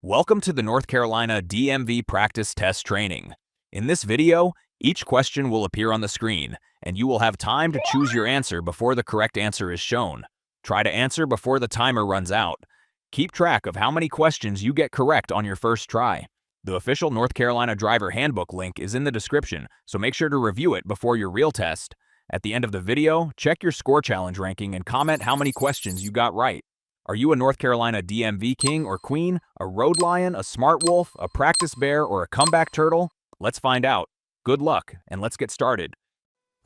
Welcome to the North Carolina DMV practice test training. In this video, each question will appear on the screen, and you will have time to choose your answer before the correct answer is shown. Try to answer before the timer runs out. Keep track of how many questions you get correct on your first try. The official North Carolina Driver Handbook link is in the description, so make sure to review it before your real test. At the end of the video, check your score challenge ranking and comment how many questions you got right. Are you a North Carolina DMV king or queen, a road lion, a smart wolf, a practice bear, or a comeback turtle? Let's find out. Good luck, and let's get started.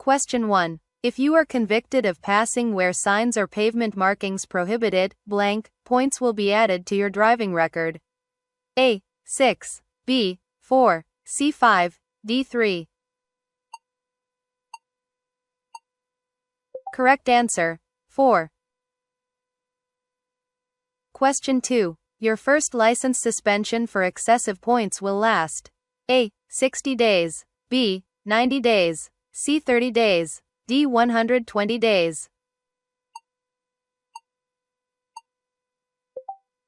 Question 1. If you are convicted of passing where signs or pavement markings prohibit it, blank, points will be added to your driving record. A. 6. B. 4. C. 5. D. 3. Correct answer. 4. Question 2. Your first license suspension for excessive points will last. A. 60 days. B. 90 days. C. 30 days. D. 120 days.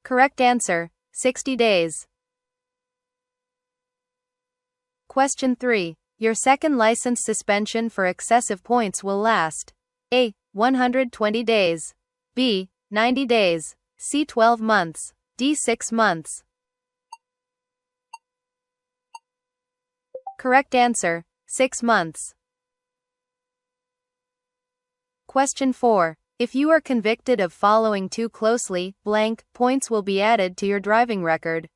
Correct answer. 60 days. Question 3. Your second license suspension for excessive points will last. A. 120 days. B. 90 days. C. 12 months. D. 6 months. Correct answer. 6 months. Question 4. If you are convicted of following too closely, blank, points will be added to your driving record.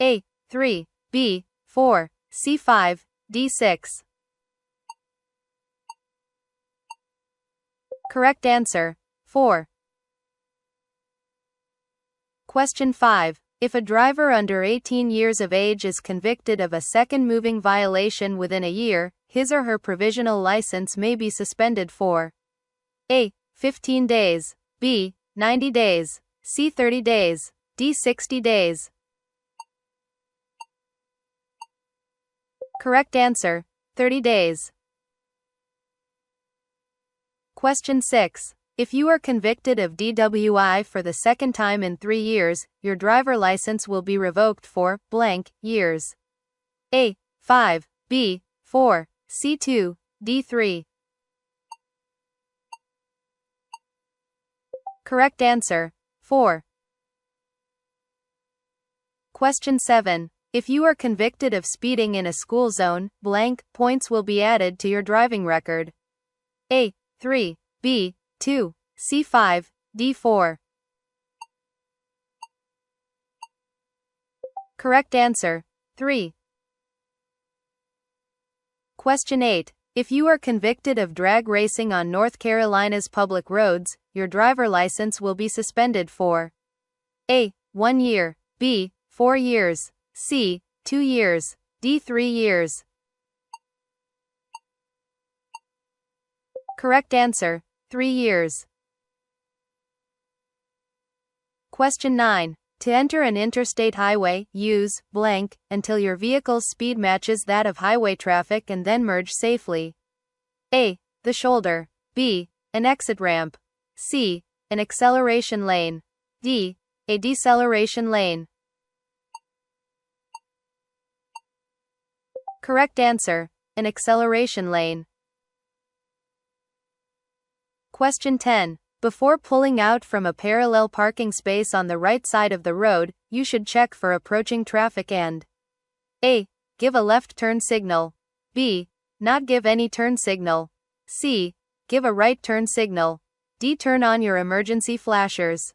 A. 3. B. 4. C. 5. D. 6. Correct answer. 4. Question 5. If a driver under 18 years of age is convicted of a second moving violation within a year, his or her provisional license may be suspended for A. 15 days. B. 90 days. C. 30 days. D. 60 days. Correct answer. 30 days. Question 6. If you are convicted of DWI for the second time in 3 years, your driver license will be revoked for blank years. A. 5. B. 4. C. 2. D. 3. Correct answer. 4. Question 7. If you are convicted of speeding in a school zone, blank, points will be added to your driving record. A. 3. B. 2. C. 5. D. 4. Correct answer. 3. Question 8. If you are convicted of drag racing on North Carolina's public roads, your driver license will be suspended for A. 1 year. B. 4 years. C. 2 years. D. 3 years. Correct answer. 3 years. Question 9. To enter an interstate highway, use blank until your vehicle's speed matches that of highway traffic and then merge safely. A. The shoulder. B. An exit ramp. C. An acceleration lane. D. A deceleration lane. Correct answer. An acceleration lane. Question 10. Before pulling out from a parallel parking space on the right side of the road, you should check for approaching traffic and A. Give a left turn signal. B. Not give any turn signal. C. Give a right turn signal. D. Turn on your emergency flashers.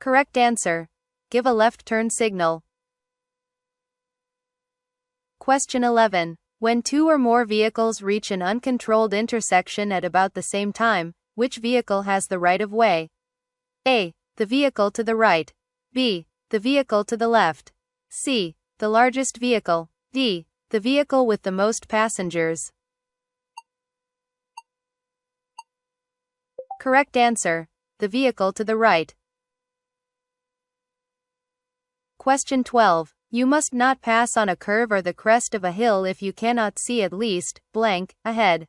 Correct answer. Give a left turn signal. Question 11. When 2 or more vehicles reach an uncontrolled intersection at about the same time, which vehicle has the right of way? A. The vehicle to the right. B. The vehicle to the left. C. The largest vehicle. D. The vehicle with the most passengers. Correct answer. The vehicle to the right. Question 12. You must not pass on a curve or the crest of a hill if you cannot see at least blank ahead.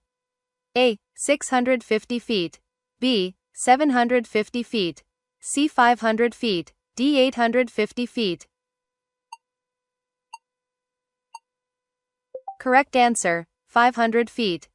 A. 650 feet. B. 750 feet. C. 500 feet, D. 850 feet. Correct answer, 500 feet.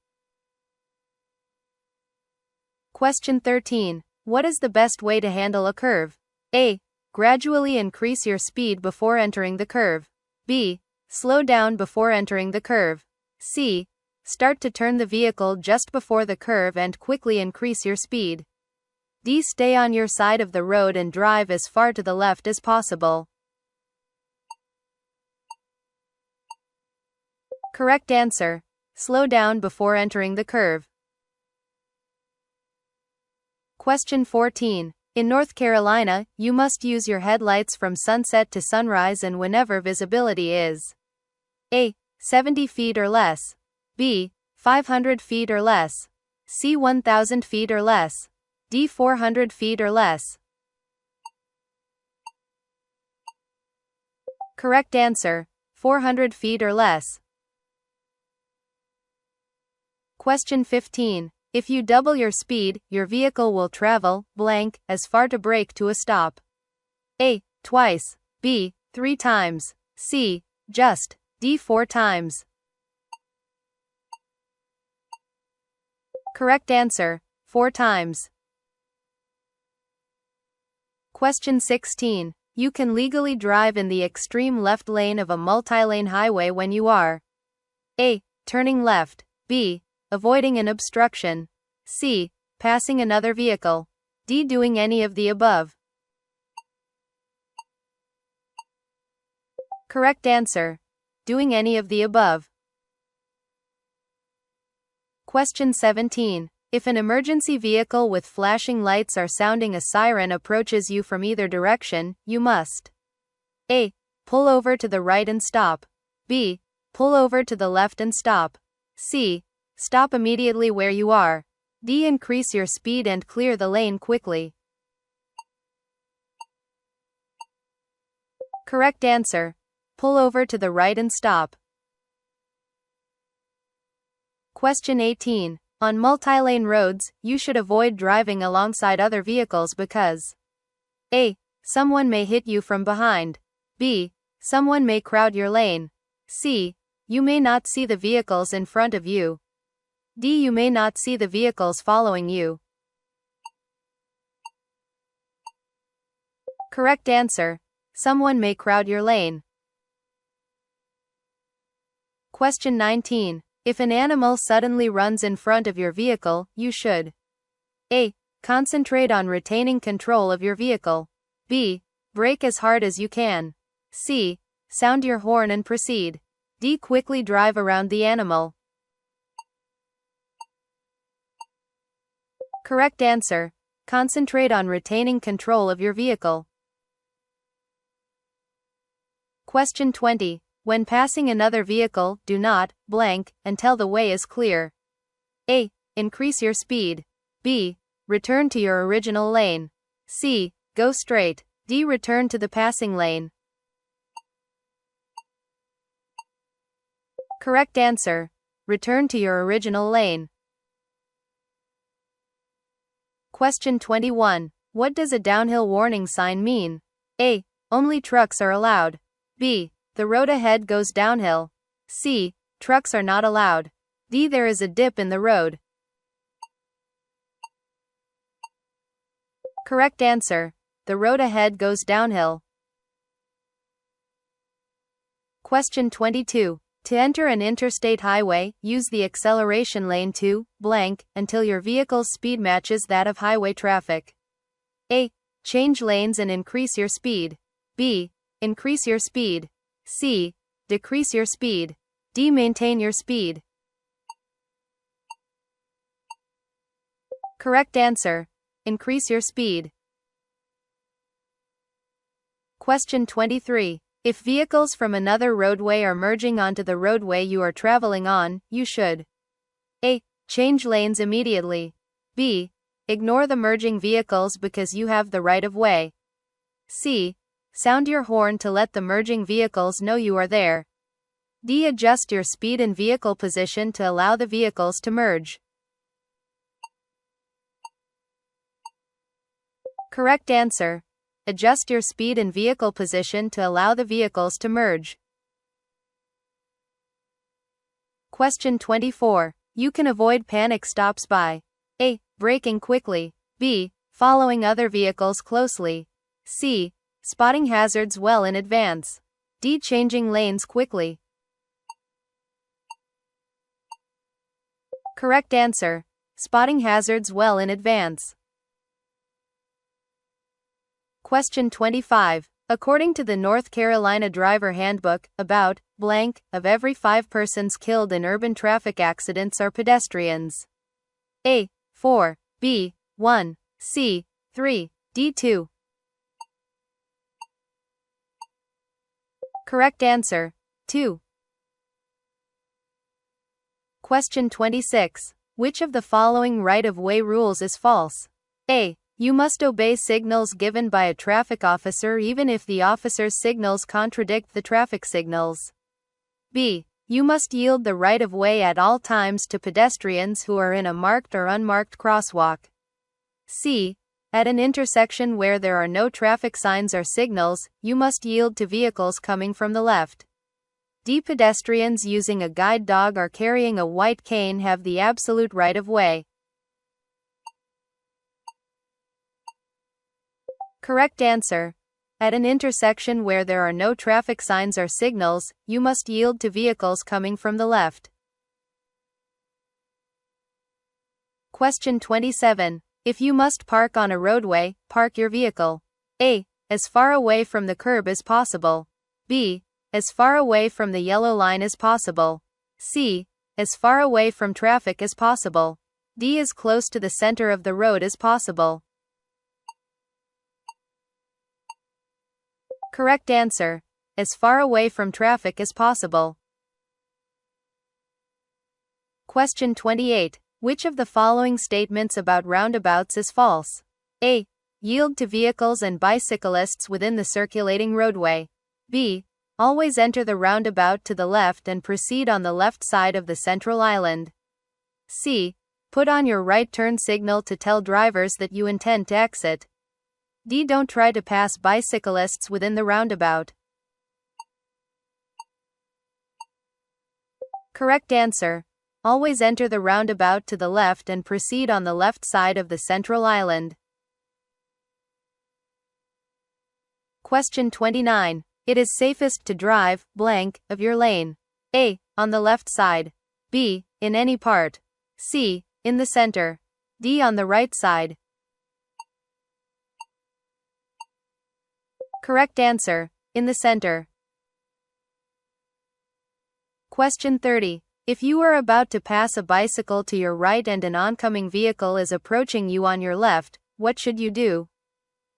Question 13. What is the best way to handle a curve? A. Gradually increase your speed before entering the curve. B. Slow down before entering the curve. C. Start to turn the vehicle just before the curve and quickly increase your speed. D. Stay on your side of the road and drive as far to the left as possible. Correct answer. Slow down before entering the curve. Question 14. In North Carolina, you must use your headlights from sunset to sunrise and whenever visibility is A. 70 feet or less. B. 500 feet or less. C. 1,000 feet or less. D. 400 feet or less. Correct answer. 400 feet or less. Question 15. If you double your speed, your vehicle will travel, blank, as far to brake to a stop. A. Twice. B. 3 times. C. Just. D. 4 times. Correct answer. 4 times. Question 16. You can legally drive in the extreme left lane of a multi-lane highway when you are A. Turning left. B. Avoiding an obstruction. C. Passing another vehicle. D. Doing any of the above. Correct answer. Doing any of the above. Question 17. If an emergency vehicle with flashing lights or sounding a siren approaches you from either direction, you must A. Pull over to the right and stop. B. Pull over to the left and stop. C. Stop immediately where you are. D. Increase your speed and clear the lane quickly. Correct answer. Pull over to the right and stop. Question 18. On multi-lane roads, you should avoid driving alongside other vehicles because A. Someone may hit you from behind. B. Someone may crowd your lane. C. You may not see the vehicles in front of you. D. You may not see the vehicles following you. Correct answer. Someone may crowd your lane. Question 19. If an animal suddenly runs in front of your vehicle, you should A. Concentrate on retaining control of your vehicle. B. Brake as hard as you can. C. Sound your horn and proceed. D. Quickly drive around the animal. Correct answer. Concentrate on retaining control of your vehicle. Question 20. When passing another vehicle, do not, blank, until the way is clear. A. Increase your speed. B. Return to your original lane. C. Go straight. D. Return to the passing lane. Correct answer. Return to your original lane. Question 21. What does a downhill warning sign mean? A. Only trucks are allowed. B. The road ahead goes downhill. C. Trucks are not allowed. D. There is a dip in the road. Correct answer. The road ahead goes downhill. Question 22. To enter an interstate highway, use the acceleration lane to, blank, until your vehicle's speed matches that of highway traffic. A. Change lanes and increase your speed. B. Increase your speed. C. Decrease your speed. D. Maintain your speed. Correct answer. Increase your speed. Question 23. If vehicles from another roadway are merging onto the roadway you are traveling on, you should A. Change lanes immediately. B. Ignore the merging vehicles because you have the right of way. C. Sound your horn to let the merging vehicles know you are there. D. Adjust your speed and vehicle position to allow the vehicles to merge. Correct answer. Adjust your speed and vehicle position to allow the vehicles to merge. Question 24. You can avoid panic stops by A. Braking quickly. B. Following other vehicles closely. C. Spotting hazards well in advance. D. Changing lanes quickly. Correct answer. Spotting hazards well in advance. Question 25. According to the North Carolina Driver Handbook, about blank of every 5 persons killed in urban traffic accidents are pedestrians. A. 4. B. 1. C. 3. D. 2. Correct answer. 2. Question 26. Which of the following right-of-way rules is false? A. You must obey signals given by a traffic officer even if the officer's signals contradict the traffic signals. B. You must yield the right-of-way at all times to pedestrians who are in a marked or unmarked crosswalk. C. At an intersection where there are no traffic signs or signals, you must yield to vehicles coming from the left. D. Pedestrians using a guide dog or carrying a white cane have the absolute right-of-way. Correct answer. At an intersection where there are no traffic signs or signals, you must yield to vehicles coming from the left. Question 27. If you must park on a roadway, park your vehicle. A. As far away from the curb as possible. B. As far away from the yellow line as possible. C. As far away from traffic as possible. D. As close to the center of the road as possible. Correct answer. As far away from traffic as possible. Question 28. Which of the following statements about roundabouts is false? A. Yield to vehicles and bicyclists within the circulating roadway. B. Always enter the roundabout to the left and proceed on the left side of the central island. C. Put on your right turn signal to tell drivers that you intend to exit. D. Don't try to pass bicyclists within the roundabout. Correct answer. Always enter the roundabout to the left and proceed on the left side of the central island. Question 29. It is safest to drive blank of your lane. A. On the left side. B. In any part. C. In the center. D. On the right side. Correct answer. In the center. Question 30. If you are about to pass a bicycle to your right and an oncoming vehicle is approaching you on your left, what should you do?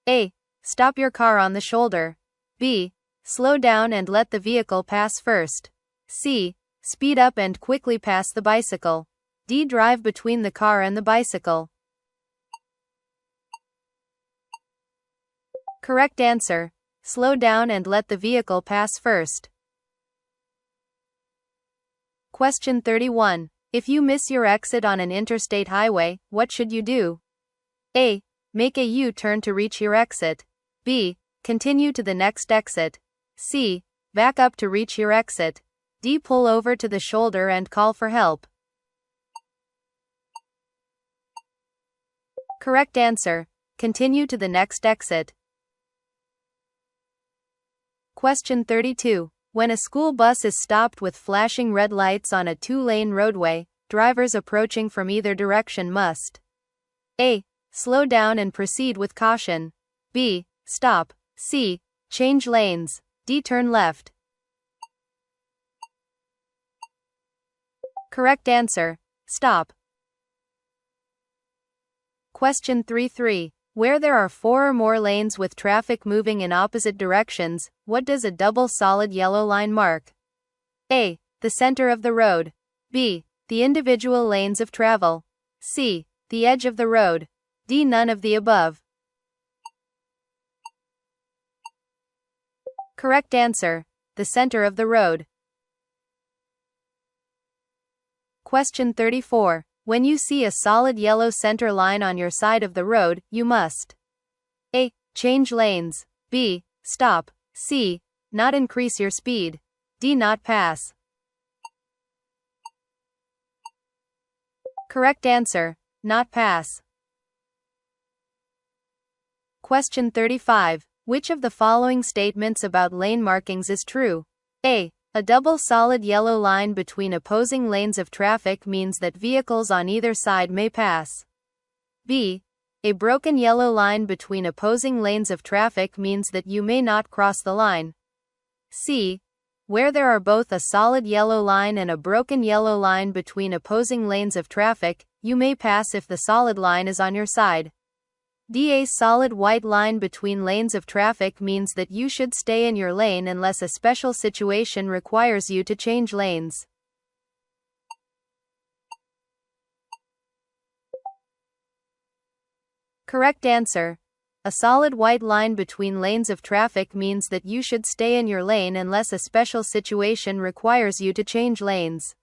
A. Stop your car on the shoulder. B. Slow down and let the vehicle pass first. C. Speed up and quickly pass the bicycle. D. Drive between the car and the bicycle. Correct answer. Slow down and let the vehicle pass first. Question 31. If you miss your exit on an interstate highway, what should you do? A. Make a U-turn to reach your exit. B. Continue to the next exit. C. Back up to reach your exit. D. Pull over to the shoulder and call for help. Correct answer. Continue to the next exit. Question 32. When a school bus is stopped with flashing red lights on a 2-lane roadway, drivers approaching from either direction must A. Slow down and proceed with caution. B. Stop. C. Change lanes. D. Turn left. Correct answer. Stop. Question 33. Where there are 4 or more lanes with traffic moving in opposite directions, what does a double solid yellow line mark? A. The center of the road. B. The individual lanes of travel. C. The edge of the road. D. None of the above. Correct answer. The center of the road. Question 34. When you see a solid yellow center line on your side of the road, you must change lanes. B. Stop. C. Not increase your speed. D. Not pass. Correct answer. Not pass. Question 35. Which of the following statements about lane markings is true? A. A double solid yellow line between opposing lanes of traffic means that vehicles on either side may pass. B. A broken yellow line between opposing lanes of traffic means that you may not cross the line. C. Where there are both a solid yellow line and a broken yellow line between opposing lanes of traffic, you may pass if the solid line is on your side. D. A solid white line between lanes of traffic means that you should stay in your lane unless a special situation requires you to change lanes. Correct answer. A solid white line between lanes of traffic means that you should stay in your lane unless a special situation requires you to change lanes.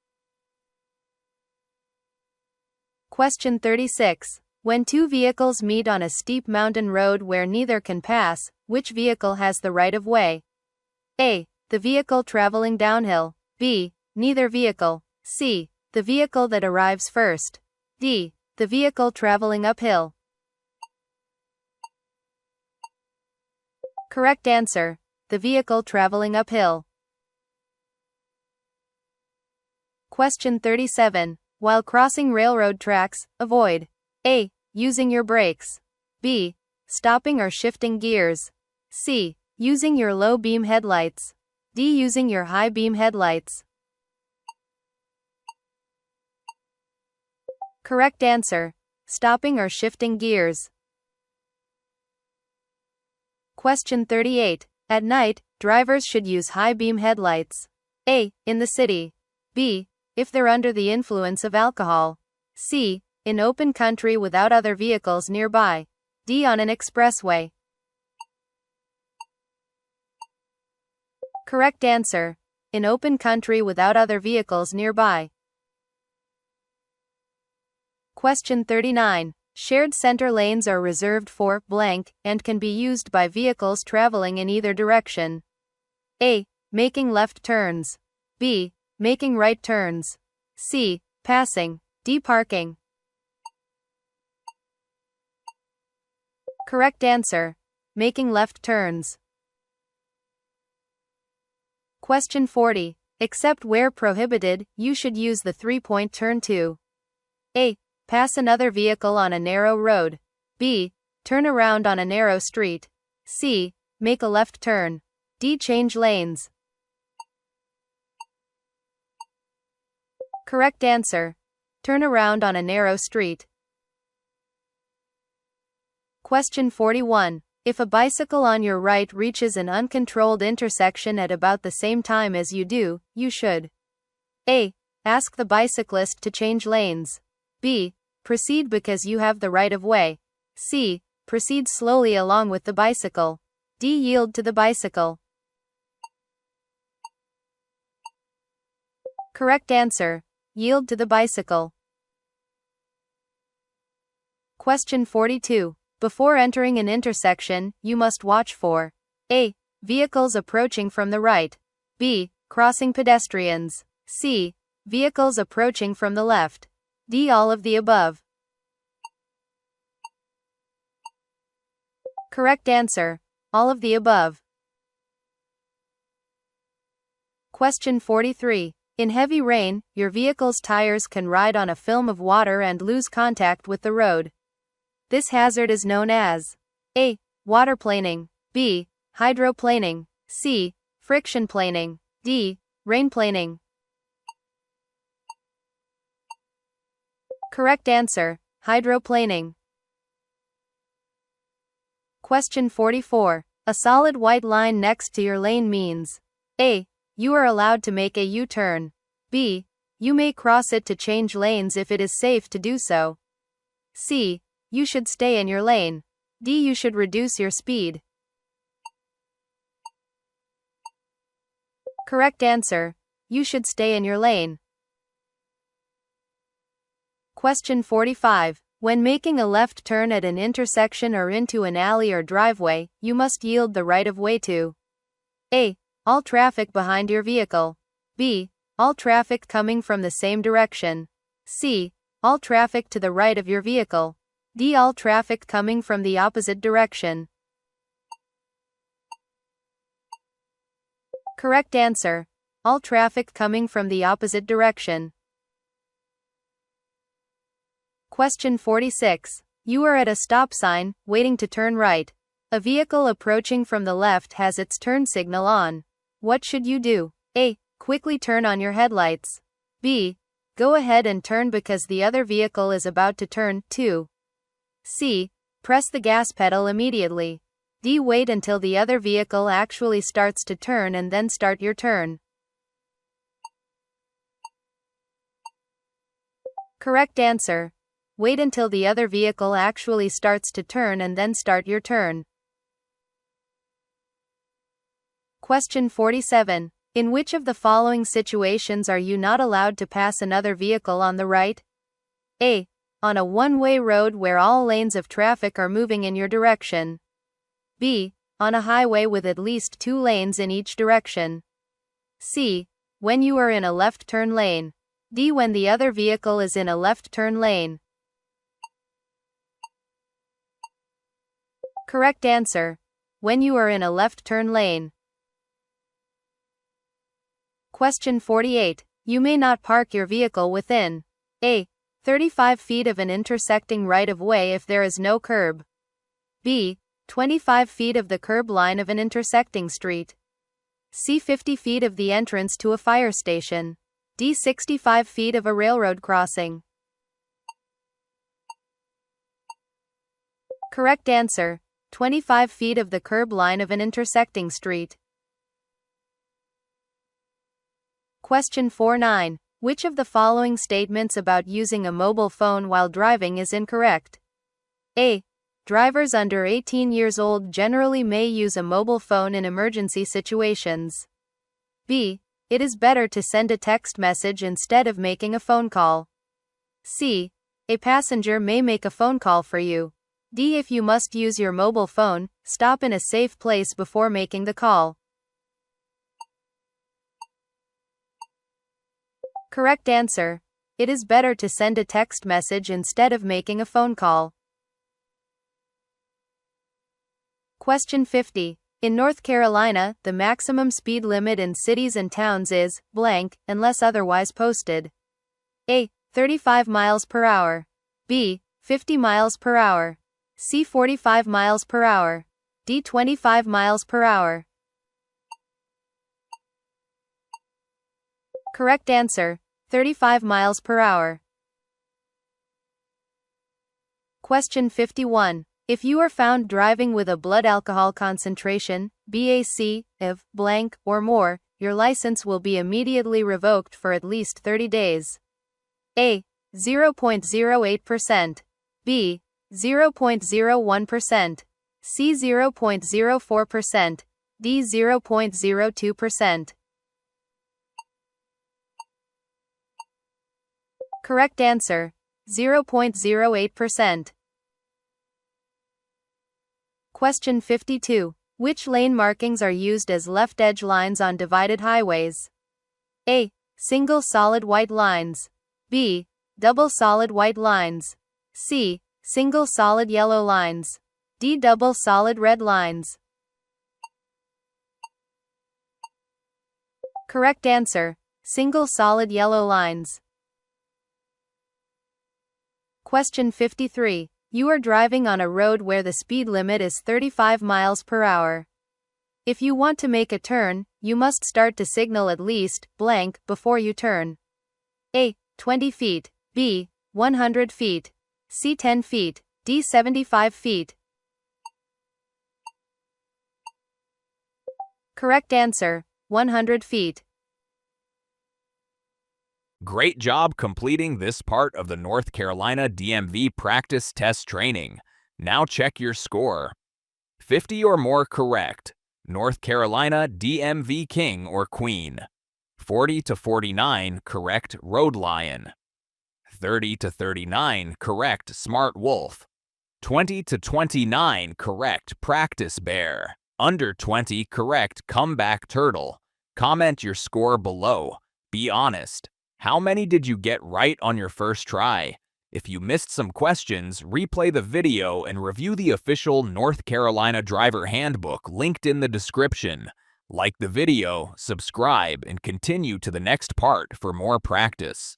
Question 36. When two vehicles meet on a steep mountain road where neither can pass, which vehicle has the right of way? A. The vehicle traveling downhill. B. Neither vehicle. C. The vehicle that arrives first. D. The vehicle traveling uphill. Correct answer. The vehicle traveling uphill. Question 37. While crossing railroad tracks, avoid A. Using your brakes. B. Stopping or shifting gears. C. Using your low beam headlights. D. Using your high beam headlights. Correct answer. Stopping or shifting gears. Question 38. At night, drivers should use high beam headlights. A. In the city. B. If they're under the influence of alcohol. C. In open country without other vehicles nearby. D. On an expressway. Correct answer. In open country without other vehicles nearby. Question 39. Shared center lanes are reserved for blank and can be used by vehicles traveling in either direction. A. Making left turns. B. Making right turns. C. Passing. D. Parking. Correct answer. Making left turns. Question 40. Except where prohibited, you should use the three-point turn to A. Pass another vehicle on a narrow road. B. Turn around on a narrow street. C. Make a left turn. D. Change lanes. Correct answer. Turn around on a narrow street. Question 41. If a bicycle on your right reaches an uncontrolled intersection at about the same time as you do, you should A. Ask the bicyclist to change lanes. B. Proceed because you have the right of way. C. Proceed slowly along with the bicycle. D. Yield to the bicycle. Correct answer. Yield to the bicycle. Question 42. Before entering an intersection, you must watch for A. Vehicles approaching from the right. B. Crossing pedestrians. C. Vehicles approaching from the left. D. All of the above. Correct answer. All of the above. Question 43. In heavy rain, your vehicle's tires can ride on a film of water and lose contact with the road. This hazard is known as A. Waterplaning. B. Hydroplaning. C. Friction planing. D. Rainplaning. Correct answer. Hydroplaning. Question 44. A solid white line next to your lane means A. You are allowed to make a U-turn. B. You may cross it to change lanes if it is safe to do so. C. You should stay in your lane. D. You should reduce your speed. Correct answer. You should stay in your lane. Question 45. When making a left turn at an intersection or into an alley or driveway, you must yield the right-of-way to A. All traffic behind your vehicle. B. All traffic coming from the same direction. C. All traffic to the right of your vehicle. D. All traffic coming from the opposite direction. Correct answer. All traffic coming from the opposite direction. Question 46. You are at a stop sign, waiting to turn right. A vehicle approaching from the left has its turn signal on. What should you do? A. Quickly turn on your headlights. B. Go ahead and turn because the other vehicle is about to turn. 2. C. Press the gas pedal immediately. D. Wait until the other vehicle actually starts to turn and then start your turn. Correct answer. Wait until the other vehicle actually starts to turn and then start your turn. Question 47. In which of the following situations are you not allowed to pass another vehicle on the right? A. On a one-way road where all lanes of traffic are moving in your direction. B. On a highway with at least 2 lanes in each direction. C. When you are in a left turn lane. D. When the other vehicle is in a left turn lane. Correct answer. When you are in a left turn lane. Question 48. You may not park your vehicle within A. 35 feet of an intersecting right-of-way if there is no curb. B. 25 feet of the curb line of an intersecting street. C. 50 feet of the entrance to a fire station. D. 65 feet of a railroad crossing. Correct answer. 25 feet of the curb line of an intersecting street. Question 49. Which of the following statements about using a mobile phone while driving is incorrect? A. Drivers under 18 years old generally may use a mobile phone in emergency situations. B. It is better to send a text message instead of making a phone call. C. A passenger may make a phone call for you. D. If you must use your mobile phone, stop in a safe place before making the call. Correct answer. It is better to send a text message instead of making a phone call. Question 50. In North Carolina, the maximum speed limit in cities and towns is blank, unless otherwise posted. A. 35 miles per hour. B. 50 miles per hour. C. 45 miles per hour. D. 25 miles per hour. Correct answer. 35 miles per hour. Question 51. If you are found driving with a blood alcohol concentration, BAC, of blank or more, your license will be immediately revoked for at least 30 days. A. 0.08%. B. 0.01%. C. 0.04%. D. 0.02%. Correct answer. 0.08%. Question 52. Which lane markings are used as left edge lines on divided highways? A. Single solid white lines. B. Double solid white lines. C. Single solid yellow lines. D. Double solid red lines. Correct answer. Single solid yellow lines. Question 53. You are driving on a road where the speed limit is 35 miles per hour. If you want to make a turn, you must start to signal at least blank before you turn. A. 20 feet. B. 100 feet. C. 10 feet. D. 75 feet. Correct answer. 100 feet. Great job completing this part of the North Carolina DMV practice test training. Now check your score. 50 or more correct. North Carolina DMV King or Queen. 40 to 49 correct Road Lion. 30 to 39, correct, smart wolf. 20 to 29, correct, practice bear. Under 20, correct, comeback turtle. Comment your score below. Be honest. How many did you get right on your first try? If you missed some questions, replay the video and review the official North Carolina Driver Handbook linked in the description. Like the video, subscribe, and continue to the next part for more practice.